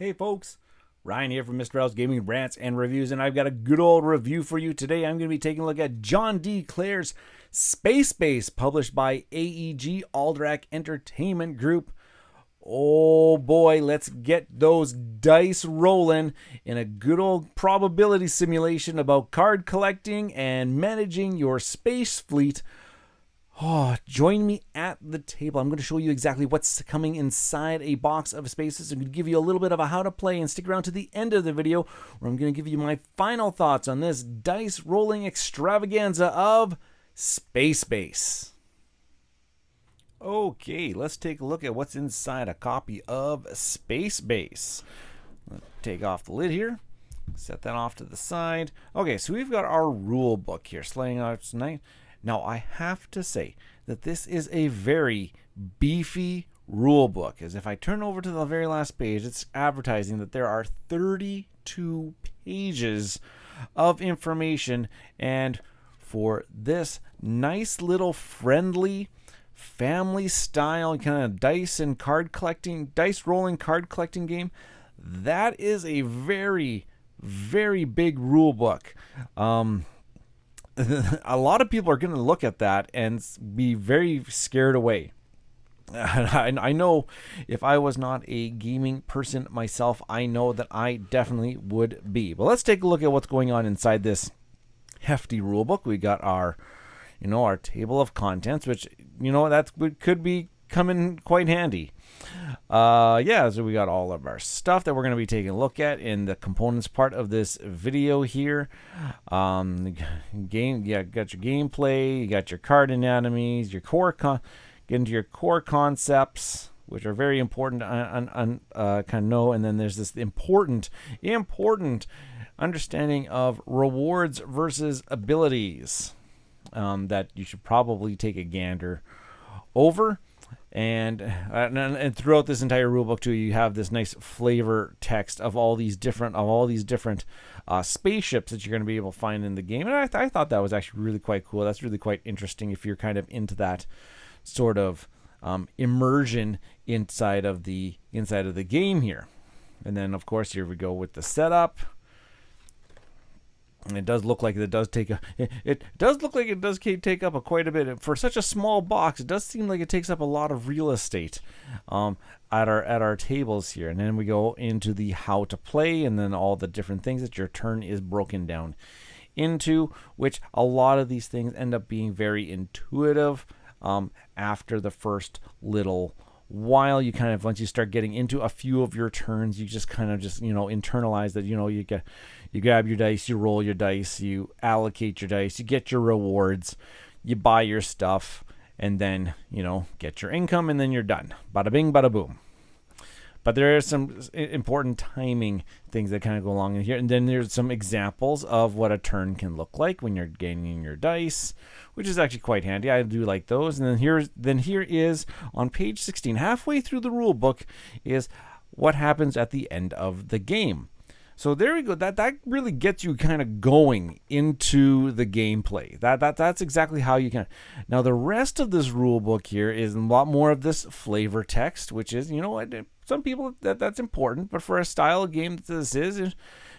Hey folks, Ryan here from Mr. L's Gaming Rants and Reviews, and I've got a good old review for you today. I'm going to be taking a look at John D. Clair's Space Base, published by AEG Alderac Entertainment Group. Oh boy, let's get those dice rolling in a good old probability simulation about card collecting and managing your space fleet. Oh, join me at the table. I'm going to show you exactly what's coming inside a box of spaces. I'm going to give you a little bit of a how to play, and stick around to the end of the video where I'm going to give you my final thoughts on this dice rolling extravaganza of Space Base. Okay, let's take a look at what's inside a copy of Space Base. Let's take off the lid here. Set that off to the side. Okay, so we've got our rule book here, slaying out tonight. Now, I have to say that this is a very beefy rule book, as if I turn over to the very last page, it's advertising that there are 32 pages of information, and for this nice little friendly family style kind of dice rolling card collecting game, that is a very, very big rule book. A lot of people are going to look at that and be very scared away. I know if I was not a gaming person myself, I know that I definitely would be. But let's take a look at what's going on inside this hefty rulebook. We got our table of contents, which that could be coming quite handy. So we got all of our stuff that we're going to be taking a look at in the components part of this video here. Got your gameplay, you got your card anatomies, your get into your core concepts, which are very important to kind of know, and then there's this important understanding of rewards versus abilities that you should probably take a gander over. And throughout this entire rulebook too, you have this nice flavor text of all these different spaceships that you're going to be able to find in the game. And I thought that was actually really quite cool. That's really quite interesting if you're kind of into that sort of immersion inside of the game here. And then of course here we go with the setup. And it does look like it does take up quite a bit for such a small box. It does seem like it takes up a lot of real estate at our tables here. And then we go into the how to play, and then all the different things that your turn is broken down into, which a lot of these things end up being very intuitive after the first little while. You kind of, once you start getting into a few of your turns, you just kind of internalize that you grab your dice, you roll your dice, you allocate your dice, you get your rewards, you buy your stuff, and then get your income, and then you're done. Bada bing, bada boom. But there are some important timing things that kind of go along in here, and then there's some examples of what a turn can look like when you're gaining your dice, which is actually quite handy. I do like those. And then here is on page 16, halfway through the rule book, is what happens at the end of the game. So there we go. That really gets you kind of going into the gameplay. That's exactly how you can. Now the rest of this rule book here is a lot more of this flavor text, which is some people that's important, but for a style of game that this is, it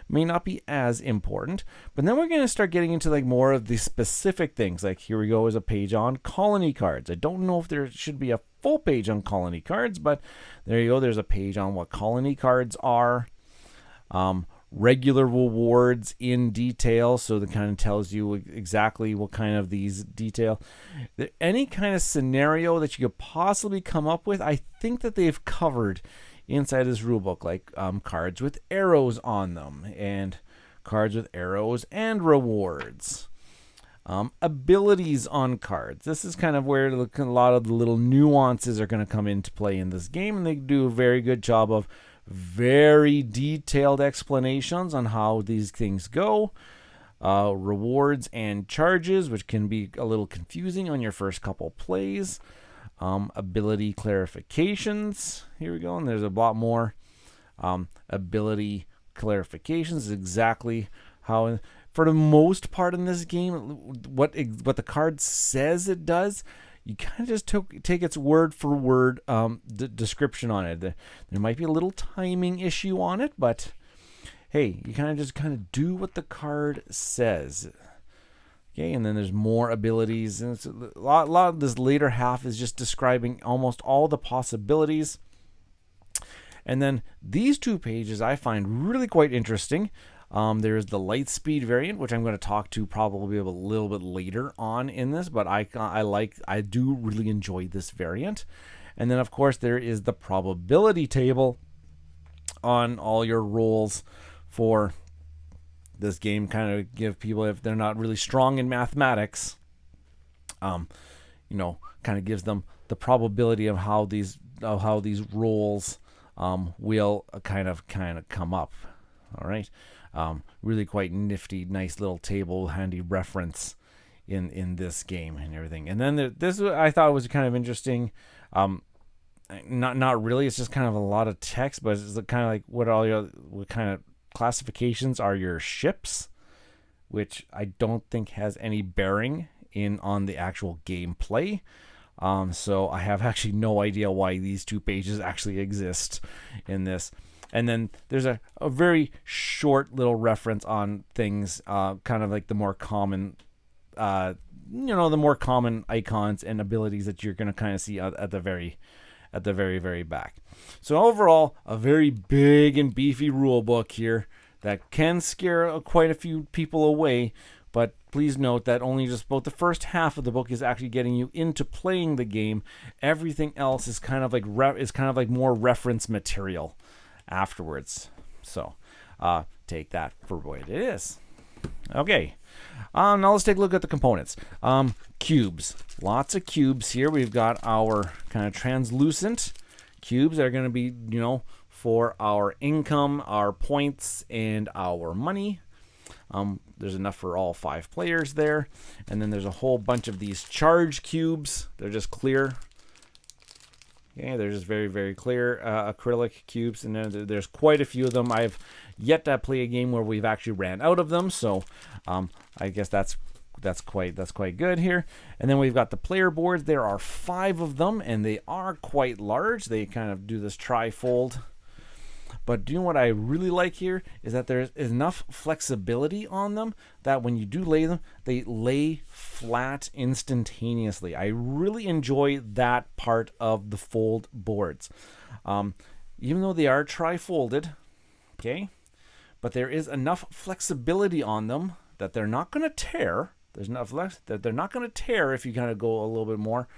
may not be as important. But then we're going to start getting into like more of the specific things. Like here we go is a page on colony cards. I don't know if there should be a full page on colony cards, but there you go. There's a page on what colony cards are. Regular rewards in detail, so that kind of tells you exactly what kind of these detail. Any kind of scenario that you could possibly come up with, I think that they've covered inside this rulebook, like cards with arrows on them, and cards with arrows and rewards. Abilities on cards. This is kind of where a lot of the little nuances are going to come into play in this game, and they do a very good job of very detailed explanations on how these things go. Rewards and charges, which can be a little confusing on your first couple plays. Ability clarifications. Here we go, and there's a lot more ability clarifications. Exactly how, for the most part in this game, what the card says it does, you kind of just take its word for word description on it. There might be a little timing issue on it, but hey, you kind of do what the card says. Okay, and then there's more abilities, and it's a lot of this later half is just describing almost all the possibilities. And then these 2 pages I find really quite interesting. There's the light speed variant, which I'm going to talk to probably a little bit later on in this, but I do really enjoy this variant. And then of course there is the probability table on all your rolls for this game. Kind of give people, if they're not really strong in mathematics, kind of gives them the probability of how these rolls will kind of come up. All right. Really quite nifty, nice little table, handy reference in this game and everything. And then this I thought was kind of interesting. Not really. It's just kind of a lot of text, but it's kind of like what kind of classifications are your ships, which I don't think has any bearing on the actual gameplay. So I have actually no idea why these 2 pages actually exist in this. And then there's a very short little reference on things, kind of like the more common, the more common icons and abilities that you're going to kind of see at the very, very back. So overall, a very big and beefy rule book here that can scare quite a few people away. But please note that only just about the first half of the book is actually getting you into playing the game. Everything else is kind of like more reference material afterwards. So take that for what it is. Okay, now let's take a look at the components. Cubes, lots of cubes here. We've got our kind of translucent cubes that are going to be, for our income, our points, and our money. There's enough for all 5 players there. And then there's a whole bunch of these charge cubes. They're just clear. Okay, they're just very, very clear acrylic cubes, and then there's quite a few of them. I've yet to play a game where we've actually ran out of them, so I guess that's quite good here. And then we've got the player boards. There are 5 of them, and they are quite large. They kind of do this tri-fold. But do you know what I really like here is that there's enough flexibility on them that when you do lay them, they lay flat instantaneously. I really enjoy that part of the fold boards. Even though they are tri-folded, okay, but there is enough flexibility on them that they're not going to tear. There's enough that they're not going to tear if you kind of go a little bit more.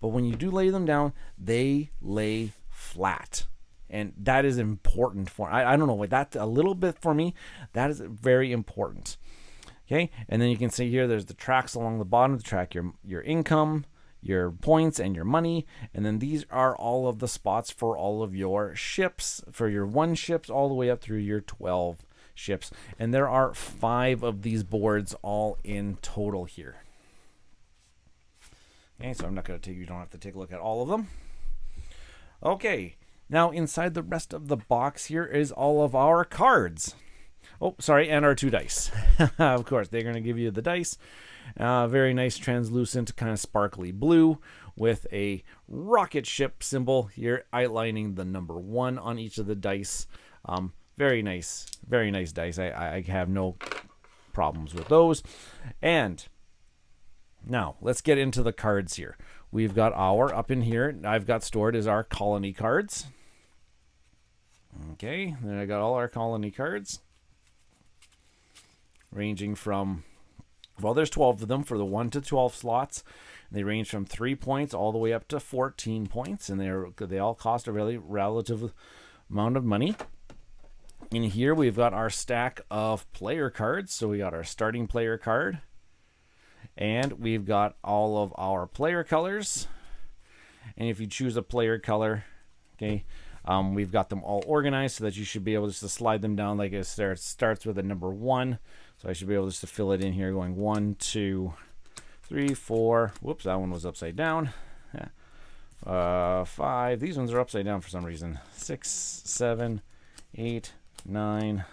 But when you do lay them down, they lay flat. And that is important for, I don't know, that's a little bit for me. That is very important. Okay, and then you can see here, there's the tracks along the bottom of the track, your income, your points, and your money. And then these are all of the spots for all of your ships, for your 1 ships, all the way up through your 12 ships. And there are 5 of these boards all in total here. Okay, so I'm not going to you don't have to take a look at all of them. Okay. Now, inside the rest of the box here is all of our cards. Oh, sorry, and our 2 dice. Of course, they're going to give you the dice. Very nice, translucent, kind of sparkly blue with a rocket ship symbol here outlining the number 1 on each of the dice. Very nice dice. I have no problems with those. And now, let's get into the cards here. We've got up in here, I've got stored as our colony cards. Okay, then I got all our colony cards. Ranging from, well, there's 12 of them for the 1 to 12 slots. They range from 3 points all the way up to 14 points, and they all cost a really relative amount of money. In here, we've got our stack of player cards. So we got our starting player card, and we've got all of our player colors. And if you choose a player color, okay, we've got them all organized so that you should be able just to slide them down like it starts with a number 1. So I should be able just to fill it in here going 1, 2, 3, 4. Whoops, that one was upside down. 5. These ones are upside down for some reason. 6, 7, 8, 9,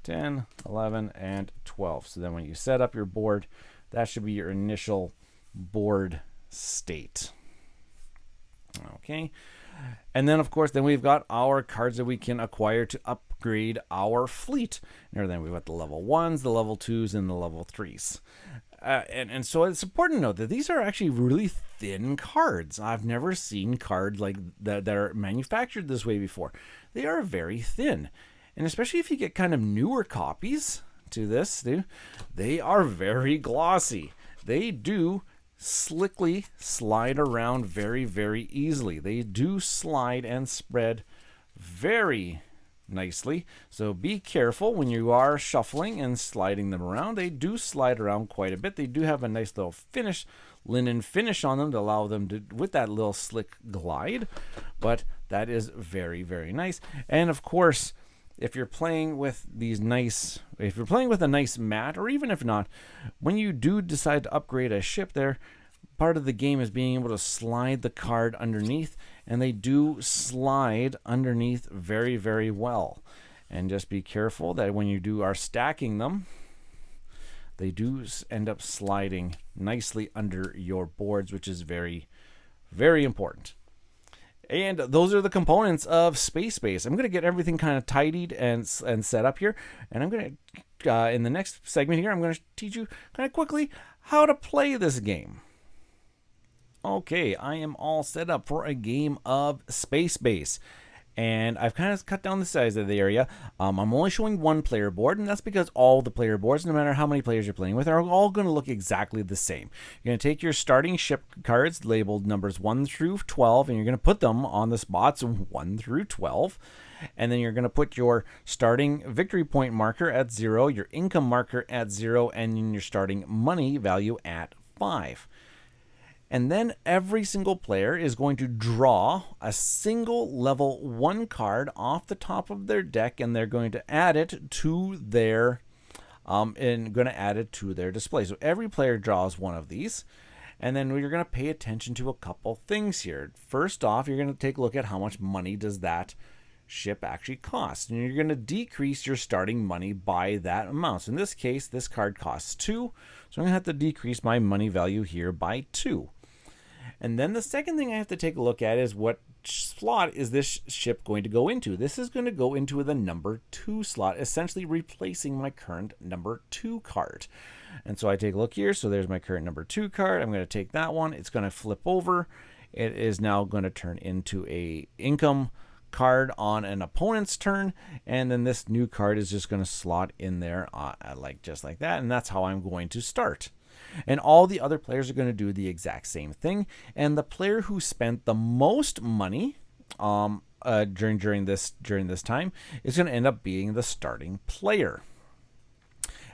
10, 11, and 12. So then when you set up your board, that should be your initial board state. Okay. And then, of course, then we've got our cards that we can acquire to upgrade our fleet. And then we've got the level 1s, the level 2s, and the level 3s. And so it's important to note that these are actually really thin cards. I've never seen cards like that are manufactured this way before. They are very thin. And especially if you get kind of newer copies to this, they are very glossy. They do slickly slide around very, very easily. They do slide and spread very nicely. So be careful when you are shuffling and sliding them around. They do slide around quite a bit. They do have a nice little linen finish on them to allow them to, with that little slick glide. But that is very, very nice. And of course, if you're playing with a nice mat, or even if not, when you do decide to upgrade a ship there, part of the game is being able to slide the card underneath, and they do slide underneath very, very well. And just be careful that when you are stacking them, they do end up sliding nicely under your boards, which is very, very important. And those are the components of Space Base. I'm going to get everything kind of tidied and set up here. And I'm going to, in the next segment here, I'm going to teach you kind of quickly how to play this game. Okay, I am all set up for a game of Space Base. And I've kind of cut down the size of the area. I'm only showing one player board, and that's because all the player boards, no matter how many players you're playing with, are all going to look exactly the same. You're going to take your starting ship cards labeled numbers 1 through 12, and you're going to put them on the spots 1 through 12. And then you're going to put your starting victory point marker at 0, your income marker at 0, and your starting money value at 5. And then every single player is going to draw a single level 1 card off the top of their deck, and they're going to add it to their display. So every player draws one of these, and then you're going to pay attention to a couple things here. First off, you're going to take a look at how much money does that ship actually cost, and you're going to decrease your starting money by that amount. So in this case, this card costs 2, so I'm going to have to decrease my money value here by 2. And then the second thing I have to take a look at is what slot is this ship going to go into. This is going to go into the number 2 slot, essentially replacing my current number 2 card. And so I take a look here. So there's my current number 2 card. I'm going to take that one. It's going to flip over. It is now going to turn into a income card on an opponent's turn. And then this new card is just going to slot in there just like that. And that's how I'm going to start. And all the other players are going to do the exact same thing. And the player who spent the most money during this time is going to end up being the starting player.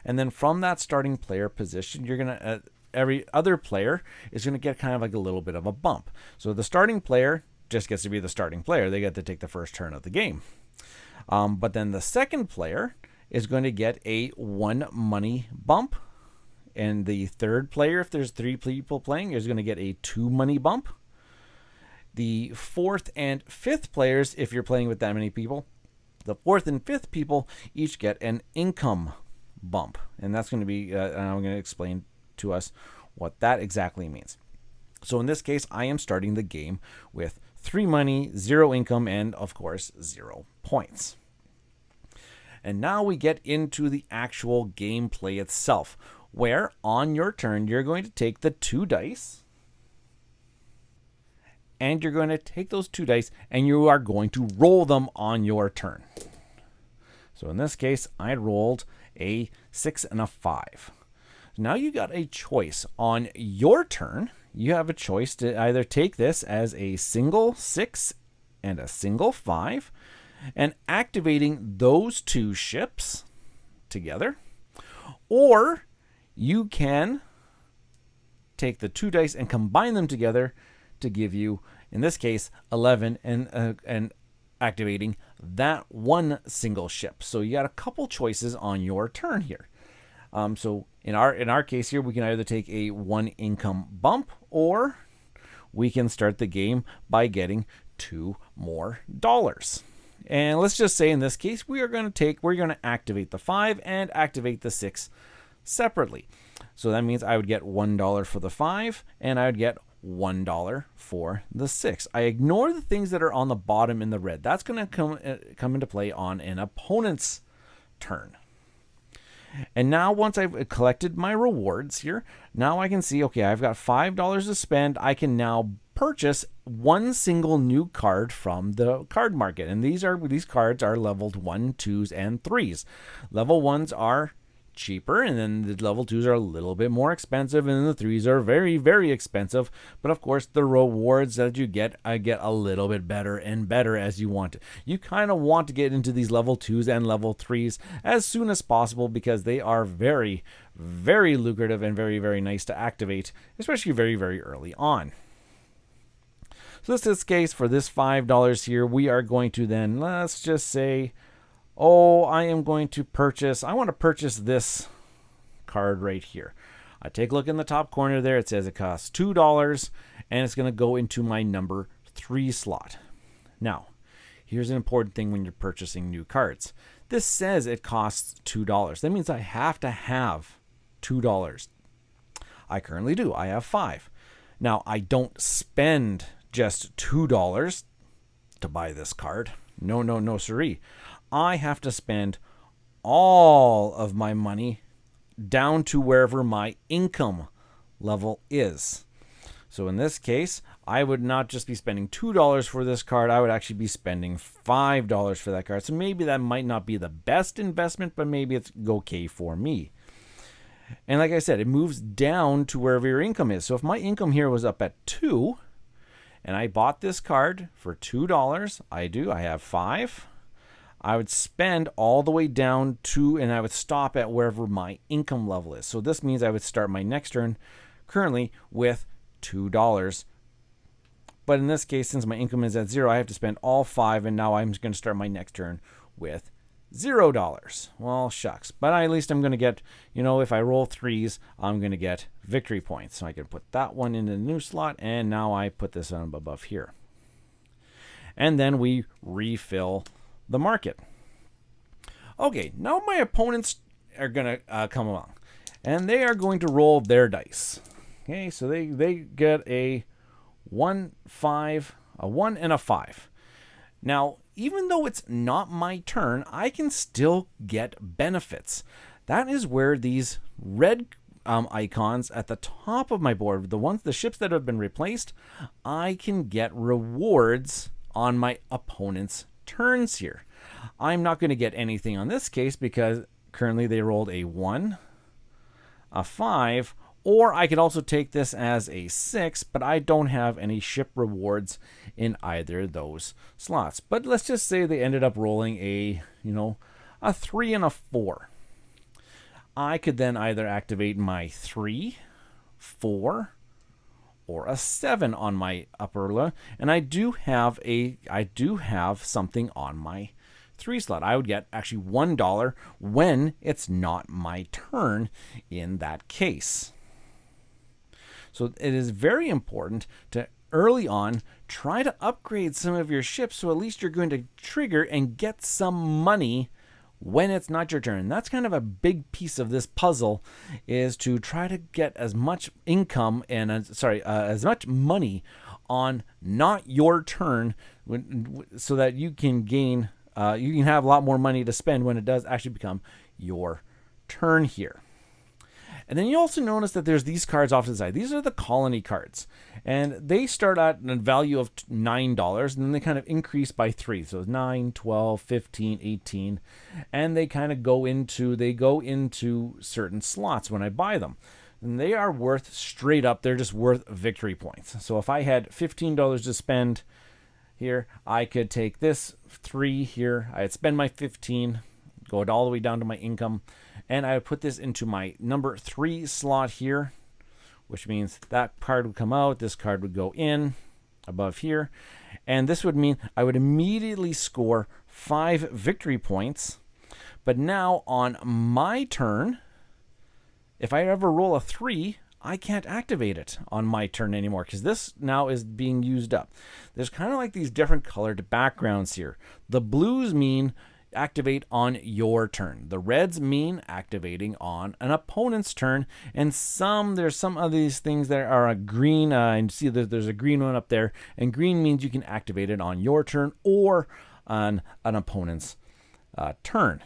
And then from that starting player position, you're going to every other player is going to get kind of like a little bit of a bump. So the starting player just gets to be the starting player. They get to take the first turn of the game. But then the second player is going to get a 1 money bump. And the third player, if there's 3 people playing, is going to get a 2 money bump. The 4th and 5th players, if you're playing with that many people, the 4th and 5th people each get an income bump. And that's going to be, I'm going to explain to us what that exactly means. So in this case, I am starting the game with 3 money, 0 income, and of course, 0 points. And now we get into the actual gameplay itself, where on your turn, you're going to take the 2 dice, and you're going to take those 2 dice, and you are going to roll them on your turn. So in this case, I rolled a 6 and a 5. Now you got a choice. On your turn, you have a choice to either take this as a single 6 and a single 5, and activating those 2 ships together, or you can take the 2 dice and combine them together to give you, in this case, 11 and activating that 1 single ship. So you got a couple choices on your turn here. So in our case here, we can either take a 1 income bump, or we can start the game by getting 2 more dollars. And let's just say in this case, we're going to activate the 5 and activate the 6 separately. So that means I would get $1 for the 5, and I would get $1 for the 6. I ignore the things that are on the bottom in the red. That's going to come into play on an opponent's turn. And now once I've collected my rewards here, now I can see, okay, I've got $5 to spend. I can now purchase one single new card from the card market. And these cards are leveled 1, 2s, and 3s. Level 1s are cheaper, and then the level 2s are a little bit more expensive, and then the 3s are very, very expensive. But of course, the rewards that you get, I get a little bit better and better as you want it. You kind of want to get into these level 2s and level 3s as soon as possible because they are very, very lucrative and very, very nice to activate, especially very, very early on. So this case, for this $5 here, we are going to then, let's just say, I want to purchase this card right here. I take a look in the top corner there. It says it costs $2, and it's going to go into my number 3 slot. Now, here's an important thing when you're purchasing new cards. This says it costs $2. That means I have to have $2. I currently do. I have 5. Now, I don't spend just $2 to buy this card. No, siree. I have to spend all of my money down to wherever my income level is. So in this case, I would not just be spending $2 for this card. I would actually be spending $5 for that card. So maybe that might not be the best investment, but maybe it's okay for me. And like I said, it moves down to wherever your income is. So if my income here was up at 2, and I bought this card for $2, I have 5. I would spend all the way down to, and I would stop at wherever my income level is. So this means I would start my next turn currently with $2. But in this case, since my income is at 0, I have to spend all 5, and now I'm going to start my next turn with $0. Well, shucks. But at least I'm going to get, if I roll 3s, I'm going to get victory points. So I can put that one in the new slot, and now I put this on above here. And then we refill the market. Okay, now my opponents are going to come along, and they are going to roll their dice. Okay, so they get a 1, 5, a 1, and a 5. Now, even though it's not my turn, I can still get benefits. That is where these red icons at the top of my board, the ships that have been replaced, I can get rewards on my opponent's turns here. I'm not going to get anything on this case because currently they rolled a 1, a 5, or I could also take this as a 6, but I don't have any ship rewards in either of those slots. But let's just say they ended up rolling a 3 and a 4. I could then either activate my 3, 4, or a 7 on my upper left, and I do have something on my 3 slot. I would get actually $1 when it's not my turn in that case. So it is very important to early on try to upgrade some of your ships, so at least you're going to trigger and get some money when it's not your turn. That's kind of a big piece of this puzzle, is to try to get as much income and as much money on not your turn, so that you can gain, you can have a lot more money to spend when it does actually become your turn here. And then you also notice that there's these cards off to the side. These are the colony cards, and they start at a value of $9, and then they kind of increase by 3. So 9, 12, 15, 18, and they kind of go into certain slots when I buy them. And they are worth straight up, they're just worth victory points. So if I had $15 to spend here, I could take this 3 here. I'd spend my 15, go all the way down to my income, and I would put this into my number 3 slot here, which means that card would come out, this card would go in above here, and this would mean I would immediately score 5 victory points. But now on my turn, if I ever roll a 3, I can't activate it on my turn anymore, because this now is being used up. There's kind of like these different colored backgrounds here. The blues mean activate on your turn. The reds mean activating on an opponent's turn, and there's some of these things that are a green, and see that there's a green one up there, and green means you can activate it on your turn or on an opponent's turn.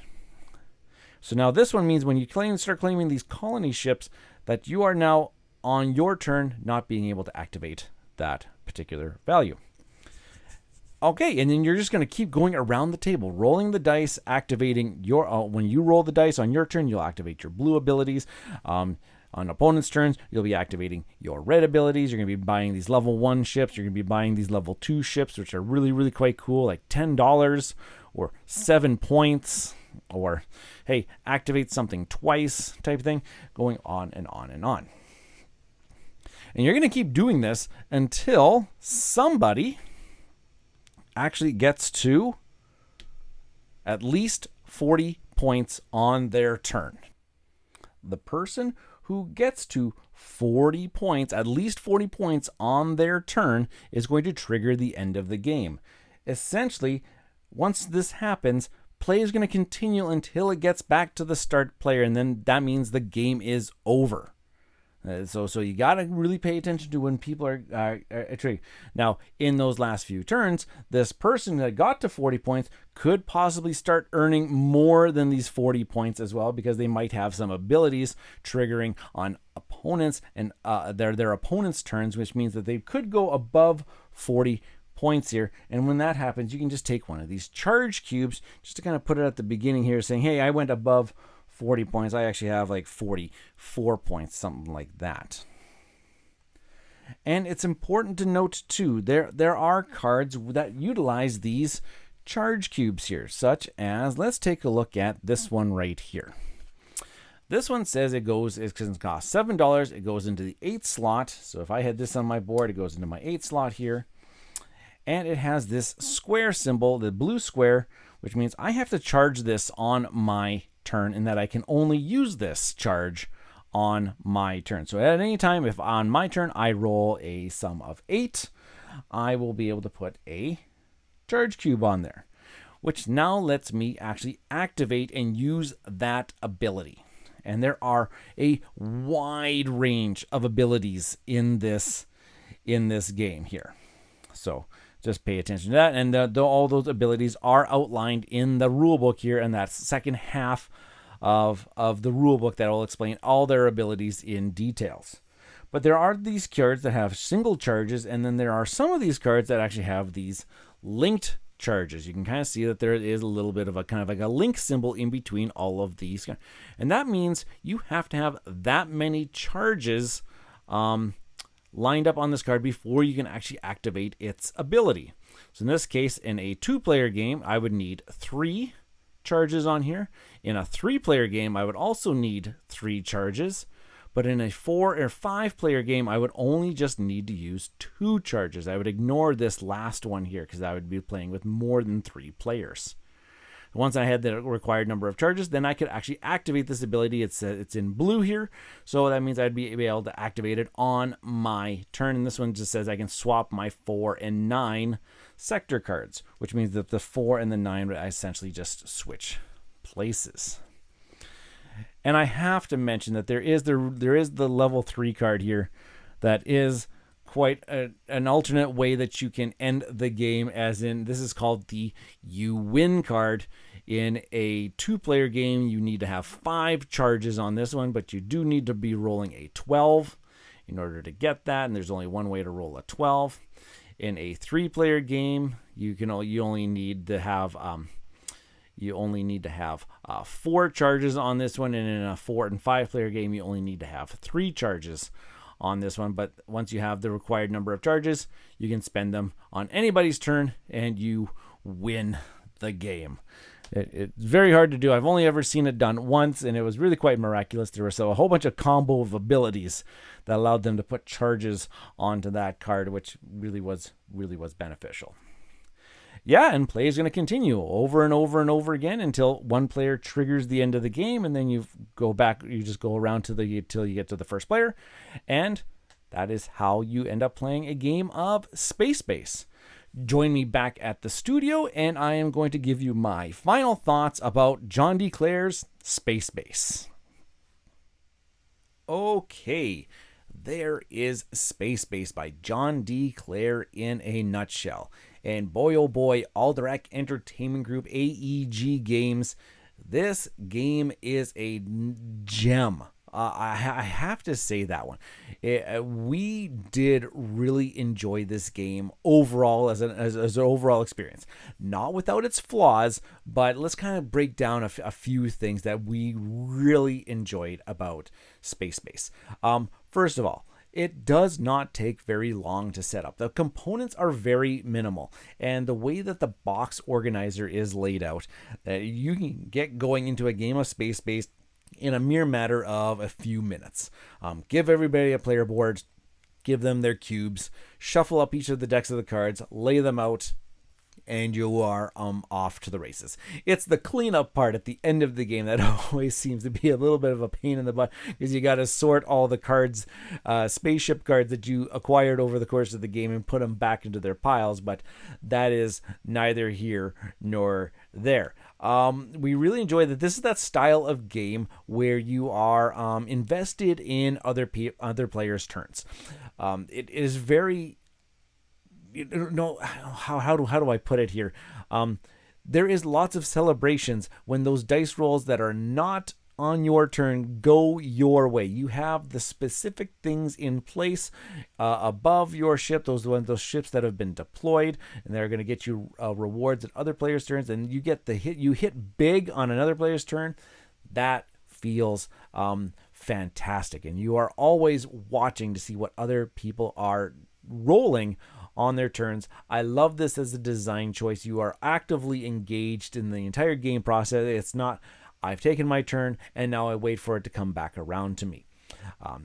So now this one means when you start claiming these colony ships, that you are now on your turn not being able to activate that particular value. Okay, and then you're just going to keep going around the table, rolling the dice, activating your... when you roll the dice on your turn, you'll activate your blue abilities. On opponent's turns, you'll be activating your red abilities. You're going to be buying these level 1 ships. You're going to be buying these level 2 ships, which are really, really quite cool, like $10 or 7 points, or, hey, activate something twice type thing, going on and on and on. And you're going to keep doing this until somebody actually gets to at least 40 points on their turn. The person who gets to 40 points, at least 40 points on their turn, is going to trigger the end of the game. Essentially, once this happens, play is going to continue until it gets back to the start player, and then that means the game is over. So you got to really pay attention to when people are triggering. Now, in those last few turns, this person that got to 40 points could possibly start earning more than these 40 points as well, because they might have some abilities triggering on opponents and their opponents' turns, which means that they could go above 40 points here. And when that happens, you can just take one of these charge cubes just to kind of put it at the beginning here, saying, hey, I went above 40 points. I actually have like 44 points, something like that. And it's important to note too, there are cards that utilize these charge cubes here, such as, let's take a look at this one right here. This one says it costs $7. It goes into the 8th slot. So if I had this on my board, it goes into my 8th slot here. And it has this square symbol, the blue square, which means I have to charge this on my turn, and that I can only use this charge on my turn. So at any time, if on my turn I roll a sum of 8, I will be able to put a charge cube on there, which now lets me actually activate and use that ability. And there are a wide range of abilities in this game here. So just pay attention to that. And all those abilities are outlined in the rule book here, and that's second half of the rule book that will explain all their abilities in details. But there are these cards that have single charges, and then there are some of these cards that actually have these linked charges. You can kind of see that there is a little bit of a kind of like a link symbol in between all of these. And that means you have to have that many charges lined up on this card before you can actually activate its ability. So in this case, in a 2-player game, I would need 3 charges on here. In a 3-player game, I would also need 3 charges. But in a 4 or 5-player game, I would only just need to use 2 charges. I would ignore this last one here because I would be playing with more than 3 players. Once I had the required number of charges, then I could actually activate this ability. It's in blue here, so that means I'd be able to activate it on my turn. And this one just says I can swap my 4 and 9 sector cards, which means that the 4 and the 9 would essentially just switch places. And I have to mention that there is the level 3 card here that is quite an alternate way that you can end the game, as in this is called the You Win card. In a 2-player game, you need to have 5 charges on this one, but you do need to be rolling a 12 in order to get that, and there's only one way to roll a 12. In a 3-player game, you only need to have 4 charges on this one, and in a 4 and 5-player game, you only need to have 3 charges on this one. But once you have the required number of charges, you can spend them on anybody's turn and you win the game. It's very hard to do. I've only ever seen it done once, and it was really quite miraculous. There was a whole bunch of combo of abilities that allowed them to put charges onto that card, which really was beneficial. Yeah, and play is going to continue over and over and over again until one player triggers the end of the game, and then you go back. You just go around till you get to the first player, and that is how you end up playing a game of Space Base. join me back at the studio, and I am going to give you my final thoughts about John D. Clair's Space Base. Okay, there is Space Base by John D. Clair in a nutshell. And boy, oh boy, Alderac Entertainment Group, AEG Games. This game is a gem. I have to say that one. We did really enjoy this game overall as an overall experience. Not without its flaws, but let's kind of break down a few things that we really enjoyed about Space Base. First of all, it does not take very long to set up. The components are very minimal, and the way that the box organizer is laid out, you can get going into a game of Space Base in a mere matter of a few minutes. Give everybody a player board, give them their cubes, shuffle up each of the decks of the cards, lay them out, and you are off to the races. It's the cleanup part at the end of the game that always seems to be a little bit of a pain in the butt, because you got to sort all the cards, spaceship cards that you acquired over the course of the game, and put them back into their piles, but that is neither here nor there. We really enjoy that this is that style of game where you are invested in other players' turns. It is very... how do I put it here? There is lots of celebrations when those dice rolls that are not on your turn go your way. You have the specific things in place above your ship, those ships that have been deployed, and they're going to get you rewards at other players' turns, and you get the hit. You hit big on another player's turn. That feels fantastic, and you are always watching to see what other people are rolling on their turns. I love this as a design choice. You are actively engaged in the entire game process. It's not, I've taken my turn and now I wait for it to come back around to me.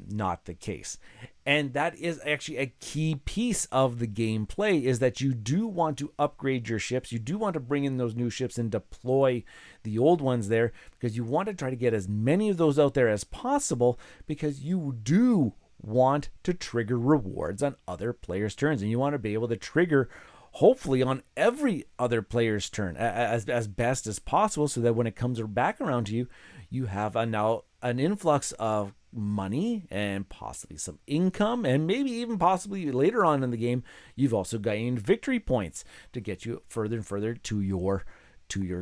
Not the case. And that is actually a key piece of the gameplay, is that you do want to upgrade your ships. You do want to bring in those new ships and deploy the old ones there, because you want to try to get as many of those out there as possible, because you do want to trigger rewards on other players' turns, and you want to be able to trigger hopefully on every other player's turn as best as possible, so that when it comes back around to you, you have now an influx of money and possibly some income, and maybe even possibly later on in the game you've also gained victory points to get you further and further to your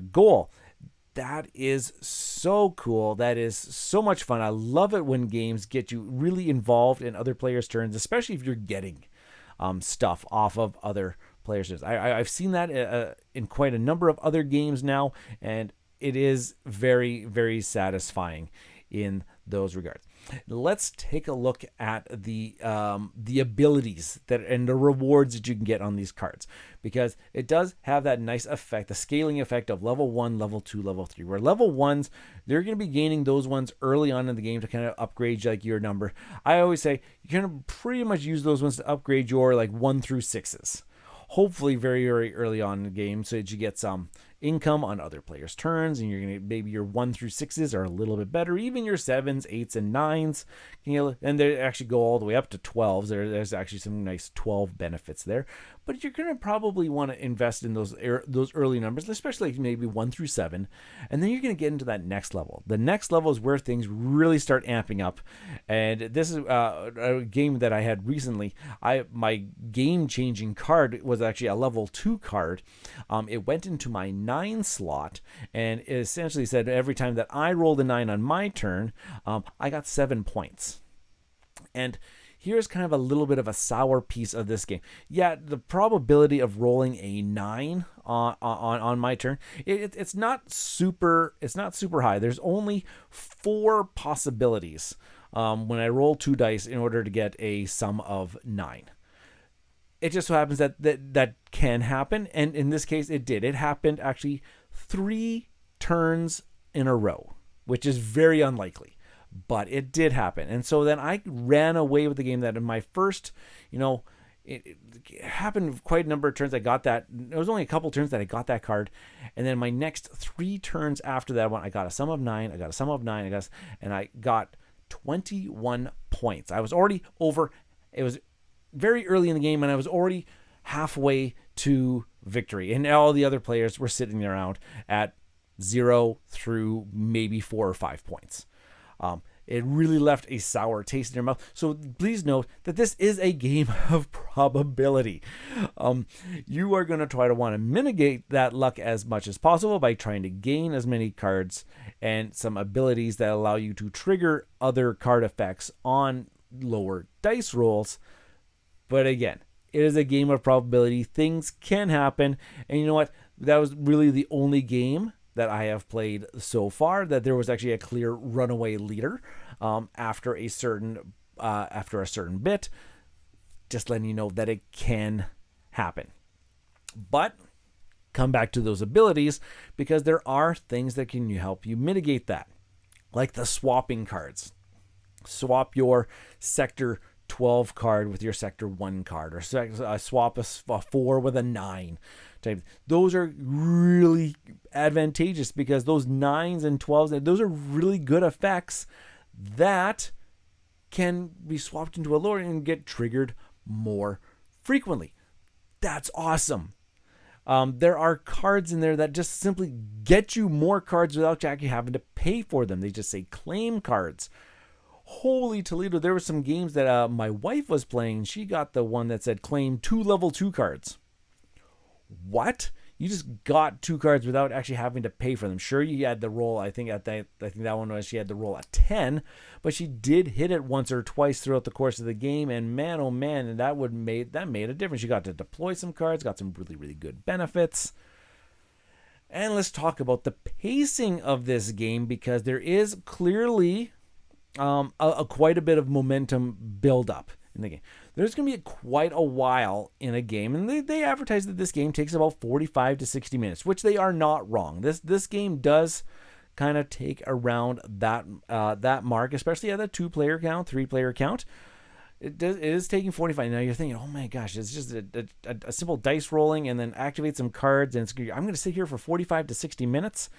goal. That is so cool. That is so much fun. I love it when games get you really involved in other players' turns, especially if you're getting stuff off of other players' turns. I've seen that in quite a number of other games now, and it is very, very satisfying in those regards. Let's take a look at the abilities and the rewards that you can get on these cards, because it does have that nice effect, the scaling effect of level 1, level 2, level 3, where level 1s, they're going to be gaining those ones early on in the game to kind of upgrade like your number. I always say you're going to pretty much use those ones to upgrade your like 1 through 6s. Hopefully very, very early on in the game, so that you get some income on other players' turns, and you're gonna, maybe your 1 through 6s are a little bit better, even your 7s, 8s, and 9s, and they actually go all the way up to 12s. There's actually some nice 12 benefits there, but you're gonna probably want to invest in those early numbers, especially maybe 1 through 7, and then you're gonna get into that next level. The next level is where things really start amping up, and this is a game that I had recently. My game-changing card was actually a level 2 card. It went into my 9 slot, and it essentially said every time that I rolled a 9 on my turn, I got 7 points. And here's kind of a little bit of a sour piece of this game. Yeah, the probability of rolling a 9 on my turn, it's not super high. There's only 4 possibilities when I roll 2 dice in order to get a sum of 9. It just so happens that can happen, and in this case it did. It happened actually 3 turns in a row, which is very unlikely, but it did happen. And so then I ran away with the game. That in my first, it happened quite a number of turns. I got that. It was only a couple turns that I got that card, and then my next 3 turns after that one, I got a sum of 9. I got a sum of 9. And I got 21 points. I was already over. It was very early in the game, and I was already halfway to victory. And all the other players were sitting around at 0 through maybe 4 or 5 points. It really left a sour taste in your mouth. So please note that this is a game of probability. You are going to try to want to mitigate that luck as much as possible by trying to gain as many cards and some abilities that allow you to trigger other card effects on lower dice rolls. But again, it is a game of probability. Things can happen. And you know what? That was really the only game that I have played so far that there was actually a clear runaway leader after a certain bit. Just letting you know that it can happen. But come back to those abilities, because there are things that can help you mitigate that, like the swapping cards. Swap your Sector 12 card with your Sector 1 card, or swap a 4 with a 9 type. Those are really advantageous because those 9s and 12s, those are really good effects that can be swapped into a lower and get triggered more frequently. That's awesome. There are cards in there that just simply get you more cards without actually having to pay for them. They just say claim cards. Holy Toledo, there were some games that my wife was playing. She got the one that said claim 2 level 2 cards. What? You just got 2 cards without actually having to pay for them. Sure, you had the roll. I think that one was she had to roll a 10, but she did hit it once or twice throughout the course of the game. And man, oh man, and that made a difference. She got to deploy some cards, got some really, really good benefits. And let's talk about the pacing of this game, because there is clearly quite a bit of momentum build up in the game. There's going to be quite a while in a game, and they advertise that this game takes about 45 to 60 minutes, which they are not wrong. This game does kind of take around that mark, especially at a 2-player count, 3-player count. It is taking 45. Now you're thinking, oh my gosh, it's just a simple dice rolling and then activate some cards, and I'm going to sit here for 45 to 60 minutes.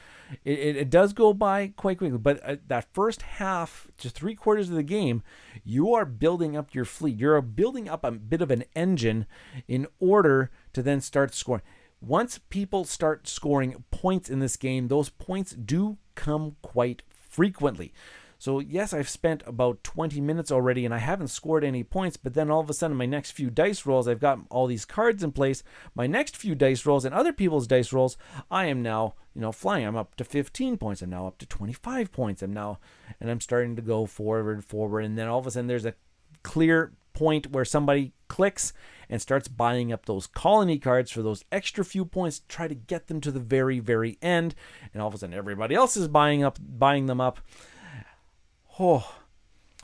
It does go by quite quickly, but that first half to 3/4 of the game, you are building up your fleet. You're building up a bit of an engine in order to then start scoring. Once people start scoring points in this game, those points do come quite frequently. So yes, I've spent about 20 minutes already and I haven't scored any points, but then all of a sudden my next few dice rolls, I've got all these cards in place. My next few dice rolls and other people's dice rolls, I am now, flying. I'm up to 15 points. I'm now up to 25 points. And I'm starting to go forward. And then all of a sudden there's a clear point where somebody clicks and starts buying up those colony cards for those extra few points, try to get them to the very, very end. And all of a sudden everybody else is buying them up. Oh,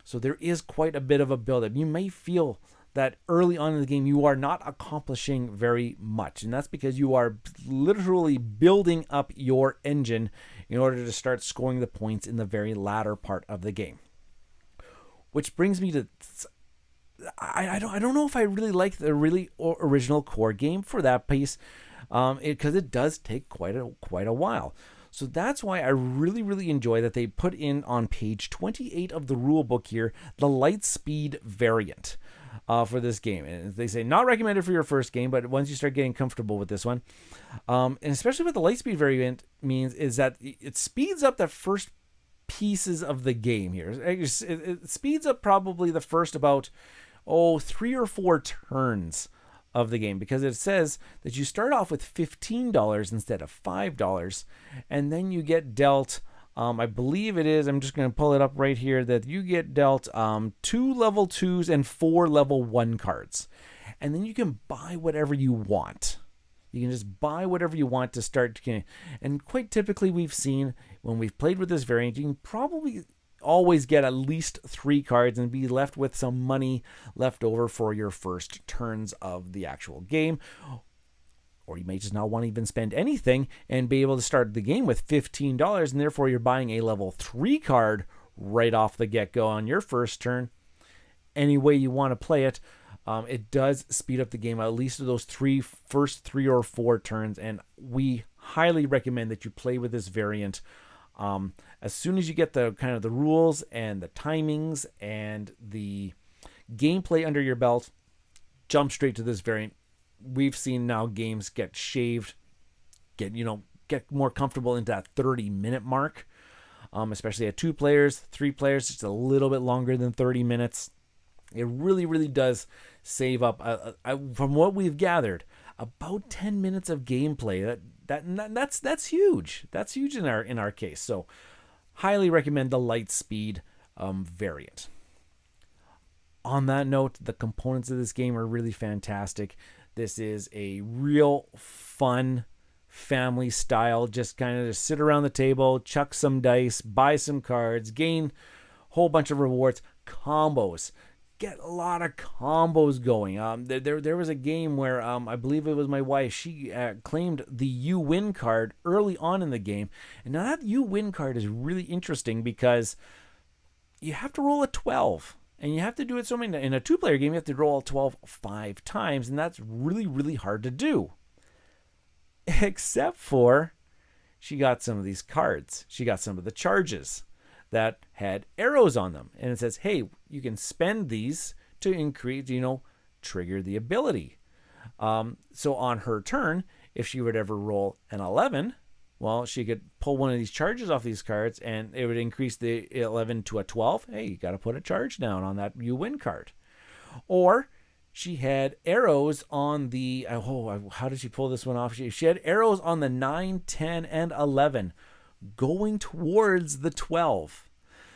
so there is quite a bit of a buildup. You may feel that early on in the game you are not accomplishing very much, and that's because you are literally building up your engine in order to start scoring the points in the very latter part of the game. Which brings me to, I don't know if I really like the really original core game for that piece, because it does take quite a while. So that's why I really, really enjoy that they put in on page 28 of the rule book here the light speed variant for this game. And they say not recommended for your first game, but once you start getting comfortable with this one, and especially what the light speed variant means is that it speeds up the first pieces of the game here. It speeds up probably the first about 3 or 4 turns of the game, because it says that you start off with $15 instead of $5, and then you get dealt, I believe it is, I'm just going to pull it up right here, that you get dealt 2 level 2s and 4 level 1 cards, and then you can buy whatever you want. You can just buy whatever you want to start. And quite typically we've seen when we've played with this variant, you can probably always get at least 3 cards and be left with some money left over for your first turns of the actual game. Or you may just not want to even spend anything and be able to start the game with $15, and therefore you're buying a level 3 card right off the get-go on your first turn. Any way you want to play it, it does speed up the game at least of those first 3 or 4 turns, and we highly recommend that you play with this variant. As soon as you get the kind of the rules and the timings and the gameplay under your belt, jump straight to this variant. we've seen now games get shaved, get more comfortable into that 30-minute mark, especially at 2 players, 3 players, just a little bit longer than 30 minutes. It really, really does save up, from what we've gathered, about 10 minutes of gameplay. That's huge. That's huge in our case. So, highly recommend the light speed variant. On that note, the components of this game are really fantastic. This is a real fun family style. Just kind of sit around the table, chuck some dice, buy some cards, gain a whole bunch of rewards, combos. Get a lot of combos going. There was a game where I believe it was my wife. She claimed the You Win card early on in the game. And now that You Win card is really interesting because you have to roll a 12. And you have to do it so many. In a 2-player game, you have to roll 12 5 times, and that's really, really hard to do. Except for she got some of these cards. She got some of the charges that had arrows on them. And it says, hey, you can spend these to increase, trigger the ability. So on her turn, if she would ever roll an 11, well, she could pull one of these charges off these cards, and it would increase the 11 to a 12. Hey, you got to put a charge down on that You Win card. Or she had arrows on the... how did she pull this one off? She had arrows on the 9, 10, and 11 going towards the 12.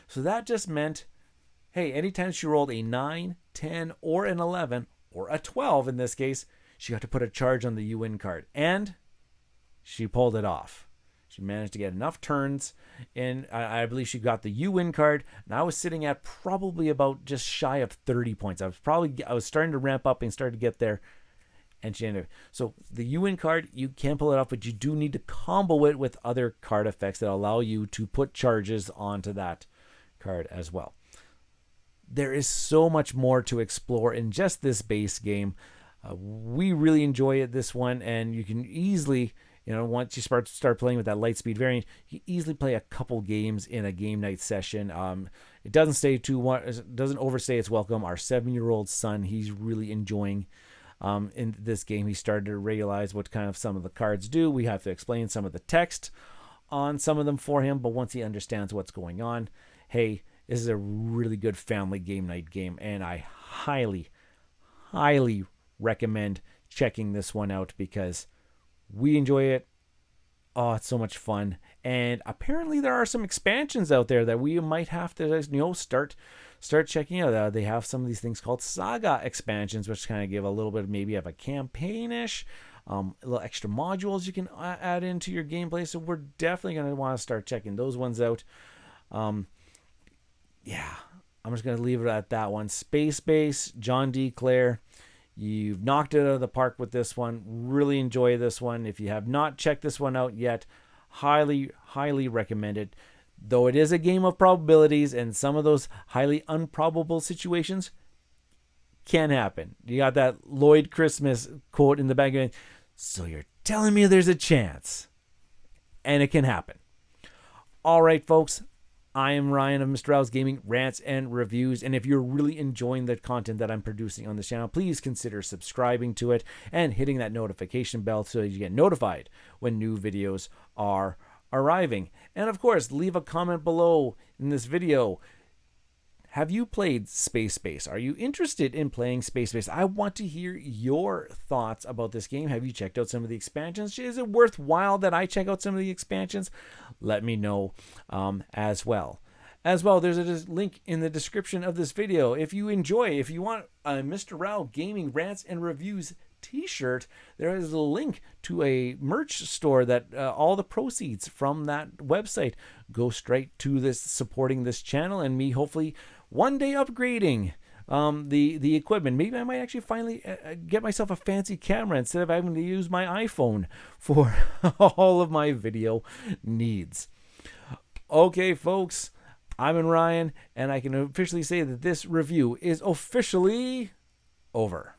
So that just meant, hey, anytime she rolled a 9, 10, or an 11, or a 12 in this case, she got to put a charge on the You Win card. And she pulled it off. She managed to get enough turns, and I believe she got the You Win card, and I was sitting at probably about just shy of 30 points. I was starting to ramp up and started to get there, and she ended up. So the You Win card, you can pull it off, but you do need to combo it with other card effects that allow you to put charges onto that card as well. There is so much more to explore in just this base game. We really enjoy this one, and you can easily... once you start playing with that light speed variant, you can easily play a couple games in a game night session. It doesn't overstay its welcome. Our 7-year-old son, he's really enjoying in this game. He started to realize what kind of some of the cards do. We have to explain some of the text on some of them for him, but once he understands what's going on, hey, this is a really good family game night game, and I highly, highly recommend checking this one out because we enjoy it. Oh, it's so much fun. And apparently there are some expansions out there that we might have to start checking out. They have some of these things called saga expansions, which kind of give a little bit maybe of a campaign-ish, little extra modules you can add into your gameplay. So we're definitely going to want to start checking those ones out. Yeah, I'm just going to leave it at that one. Space Base, John D. Clair. You've knocked it out of the park with this one. Really enjoy this one. If you have not checked this one out yet, highly, highly recommend it. Though it is a game of probabilities, and some of those highly improbable situations can happen. You got that Lloyd Christmas quote in the background. So you're telling me there's a chance. And it can happen. All right, folks. I am Ryan of Mr. Owl's Gaming Rants and Reviews, and if you're really enjoying the content that I'm producing on this channel, please consider subscribing to it and hitting that notification bell so that you get notified when new videos are arriving. And of course, leave a comment below in this video. Have you played Space Base? Are you interested in playing Space Base? I want to hear your thoughts about this game. Have you checked out some of the expansions? Is it worthwhile that I check out some of the expansions? Let me know as well. There's a link in the description of this video. If you want a Mr. Rao Gaming Rants and Reviews t-shirt, there is a link to a merch store that all the proceeds from that website go straight to this, supporting this channel and me hopefully one day upgrading the equipment. Maybe I might actually finally get myself a fancy camera instead of having to use my iPhone for all of my video needs. Okay, folks, I'm Ryan, and I can officially say that this review is officially over.